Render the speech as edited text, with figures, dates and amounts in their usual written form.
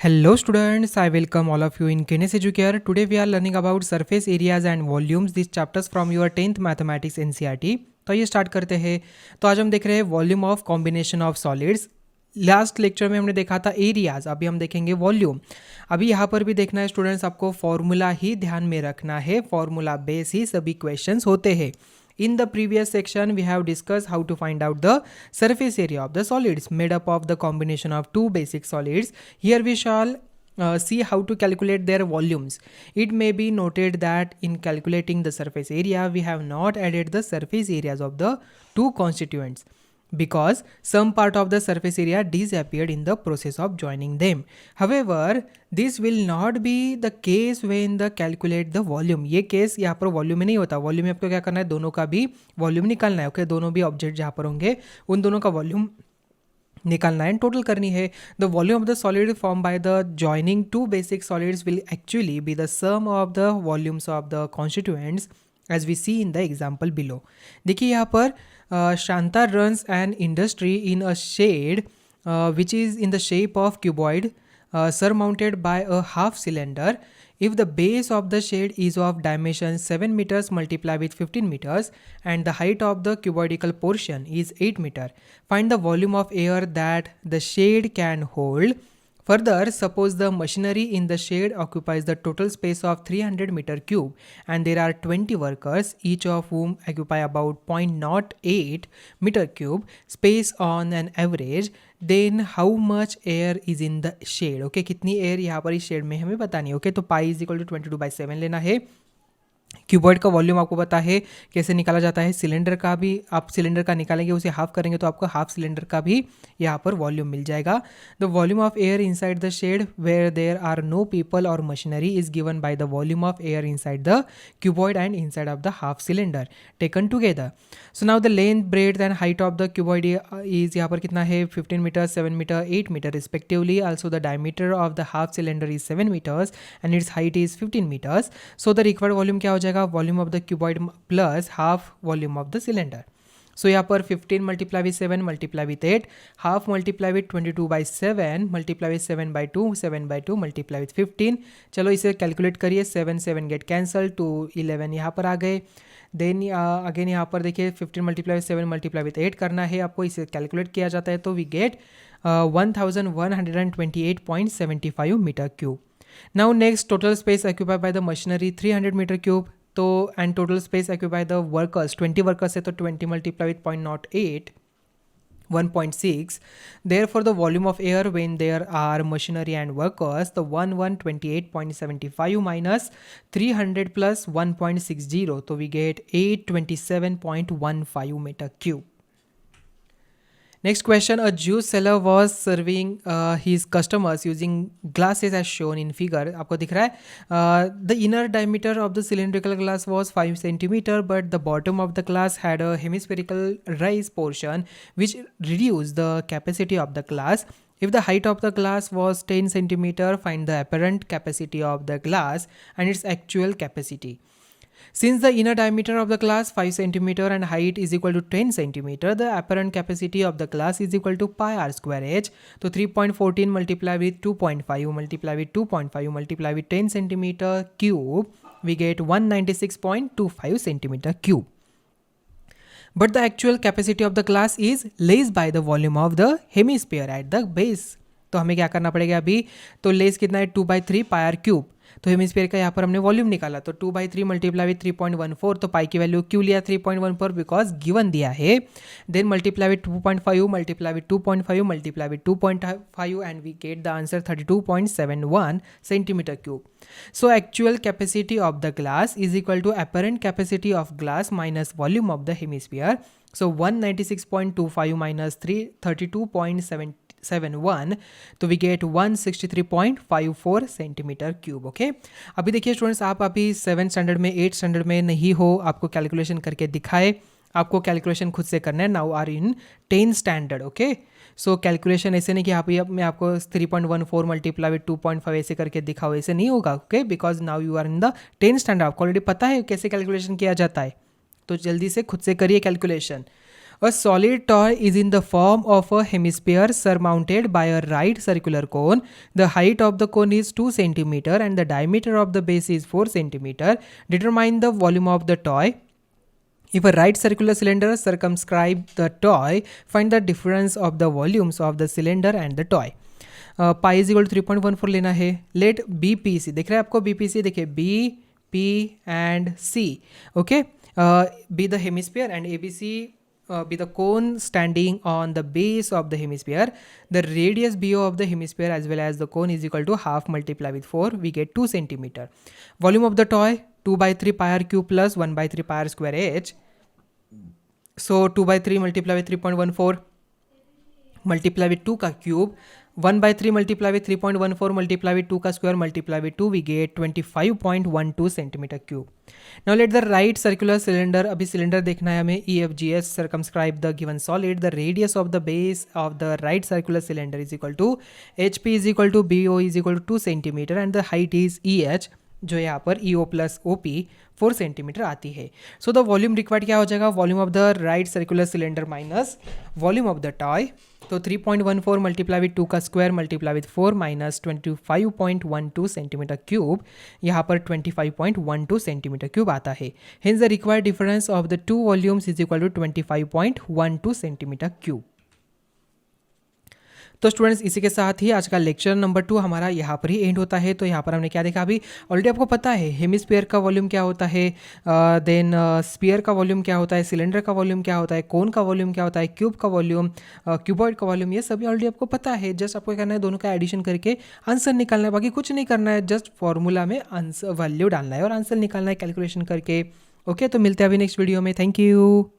Hello students, I welcome all of you in Kines Educare. Today we are learning about surface areas and volumes. These chapters from your 10th mathematics NCERT. तो ये start करते हैं. तो आज हम देख रहे हैं volume of combination of solids. Last lecture में हमने देखा था एरियाज, अभी हम देखेंगे वॉल्यूम. अभी यहाँ पर भी देखना है स्टूडेंट्स, आपको फॉर्मूला ही ध्यान में रखना है. फॉर्मूला बेस ही सभी क्वेश्चंस होते हैं. In the previous section, we have discussed how to find out the surface area of the solids made up of the combination of two basic solids. Here we shall see how to calculate their volumes. It may be noted that in calculating the surface area, we have not added the surface areas of the two constituents, because some part of the surface area disappeared in the process of joining them. However, this will not be the case when the calculate the volume. ये case यहाँ पर volume में नहीं होता. Volume में आपको क्या करना है, दोनों का भी वॉल्यूम निकालना है. ओके, दोनों भी ऑब्जेक्ट जहाँ पर होंगे उन दोनों का वॉल्यूम निकालना है, टोटल करनी है. The volume of the solid form by the joining two basic solids will actually be the sum of the volumes of the constituents as we see in the example below. देखिए यहाँ पर Shanta runs an industry in a shed which is in the shape of cuboid surmounted by a half cylinder. If the base of the shed is of dimension 7 meters multiplied with 15 meters and the height of the cuboidal portion is 8 meter, find the volume of air that the shed can hold. Further, suppose the machinery in the shed occupies the total space of 300 meter cube and there are 20 workers, each of whom occupy about 0.08 meter cube space on an average, then how much air is in the shed? Okay, कितनी air यहाँ पर इस shade में हमें बतानी है. Okay, तो पाई is equal to 22/7 लेना है. क्यूबॉइड का वॉल्यूम आपको पता है कैसे निकाला जाता है. सिलेंडर का भी आप सिलेंडर का निकालेंगे, उसे हाफ करेंगे तो आपको हाफ सिलेंडर का भी यहाँ पर वॉल्यूम मिल जाएगा. The volume of air inside the shed where there are no people or machinery is given by the volume of air inside the cuboid and inside of the half cylinder taken together. So now the length, breadth and height of the cuboid is यहाँ पर कितना है 15 metre, 7 metre, 8 metre respectively. Also the diameter of the half cylinder is 7 metres and it's height is 15 metres. So the required volume क्या हो जाएगा, volume of the cuboid plus half volume of the cylinder. So यहाँ पर 15 multiply with 7 multiply with 8, half multiply with 22/7 multiply with 7/2, 7/2 multiply with 15. चलो इसे calculate करिए. 7 get cancel, 2 11 यहाँ पर आ गए. देन अगेन यहाँ पर देखिए 15 मल्टीप्लाई विथ 7 मल्टीप्लाई विथ 8 करना है आपको. इसे कैलकुलेट किया जाता है तो we get 1128.75 metre cube. Now next, total space occupied by the machinery 300 meter cube. तो and total space occupied by the workers 20 workers है तो 20 multiply with 0.08 1.6. Therefore the volume of air when there are machinery and workers, the 1128.75 minus 300 plus 1.60, so we get 827.15 meter cube. Next question, a juice seller was serving his customers using glasses as shown in figure. आपको दिख रहा है the inner diameter of the cylindrical glass was 5 centimeter, but the bottom of the glass had a hemispherical raised portion which reduced the capacity of the glass. If the height of the glass was 10 centimeter, find the apparent capacity of the glass and its actual capacity. Since the inner diameter of the glass 5 cm and height is equal to 10 cm, the apparent capacity of the glass is equal to pi r square h. So 3.14 multiplied with 2.5 multiplied with 2.5 multiplied with 10 cm cube, we get 196.25 cm cube. But the actual capacity of the glass is less by the volume of the hemisphere at the base. तो हमें क्या करना पड़ेगा अभी, तो less कितना है 2/3 पाई are cube. तो हेमिस्फीयर का यहाँ पर हमने वॉल्यूम निकाला तो 2/3 मल्टीप्लाई विथ 3.14. तो पाई की वैल्यू क्यों लिया 3.14 बिकॉज गिवन दिया है. Then multiply with 2.5 multiply with 2.5 multiply with 2.5 and we get the answer 32.71 centimetre cube. So actual capacity of the glass is equal to apparent capacity of glass minus volume of the hemisphere. So 196.25 minus 32.71, तो we get 163.54 centimetre cube. Okay, अभी देखिए students, आप अभी 7 standard में 8 standard में नहीं हो, आपको कैलकुलेशन करके दिखाए, आपको कैलकुलेशन खुद से करना है. Now are in 10 standard. Okay, so calculation ऐसे नहीं कि आप मैं आपको 3.14 मल्टीप्लाई विथ 2.5 ऐसे करके दिखाओ, ऐसे नहीं होगा. Okay, because now you are in the 10 standard, आपको ऑलरेडी पता है कैसे कैलकुलेशन किया जाता है. तो जल्दी से खुद से करिए calculation. A solid toy is in the form of a hemisphere surmounted by a right circular cone. The height of the cone is 2 cm and the diameter of the base is 4 cm. Determine the volume of the toy. If a right circular cylinder circumscribes the toy, find the difference of the volumes of the cylinder and the toy. Pi is equal to 3.14 लेना है. Late B P सी दिख रहा है आपको, B P C देखिए, B P and C, okay, be the hemisphere and A B C be the cone standing on the base of the hemisphere. The radius BO of the hemisphere as well as the cone is equal to half multiply with 4. We get 2 cm. Volume of the toy 2 by 3 pi r cube plus 1 by 3 pi r square h. So 2 by 3 multiply with 3.14 multiply with 2 का cube, 1 by 3 multiply with 3.14 multiply with 2 का square multiply with 2, we get 25.12 centimeter cube. Now let the right circular cylinder, अभी cylinder देखना है हमें, EFGS circumscribe the given solid. The radius of the base of the right circular cylinder is equal to HP is equal to BO is equal to 2 centimeter and the height is EH, जो यहाँ पर EO plus OP 4 centimetre आती है. So the volume required क्या हो जाएगा, volume of the right circular cylinder minus volume of the toy. तो 3.14 multiply with 2 का square multiply with 4 minus 25.12 centimetre cube, यहाँ पर 25.12 सेंटीमीटर क्यूब आता है. Hence the required difference of the two volumes is equal to 25.12 centimetre cube. तो students इसी के साथ ही आज का लेक्चर नंबर 2 हमारा यहाँ पर ही एंड होता है. तो यहाँ पर हमने क्या देखा, अभी ऑलरेडी आपको पता है हेमिस्फीयर का वॉल्यूम क्या होता है, देन स्फीयर का वॉल्यूम क्या होता है, सिलेंडर का वॉल्यूम क्या होता है, कोन का वॉल्यूम क्या होता है, क्यूब का वॉल्यूम, क्यूबॉइड का वॉल्यूम, ये सभी ऑलरेडी आपको पता है. जस्ट आपको करना है दोनों का एडिशन करके आंसर निकालना है, बाकी कुछ नहीं करना है, जस्ट फॉर्मूला में आंसर वैल्यू डालना है और आंसर निकालना है कैलकुलेशन करके. ओके, तो मिलते हैं अभी नेक्स्ट वीडियो में. Thank you.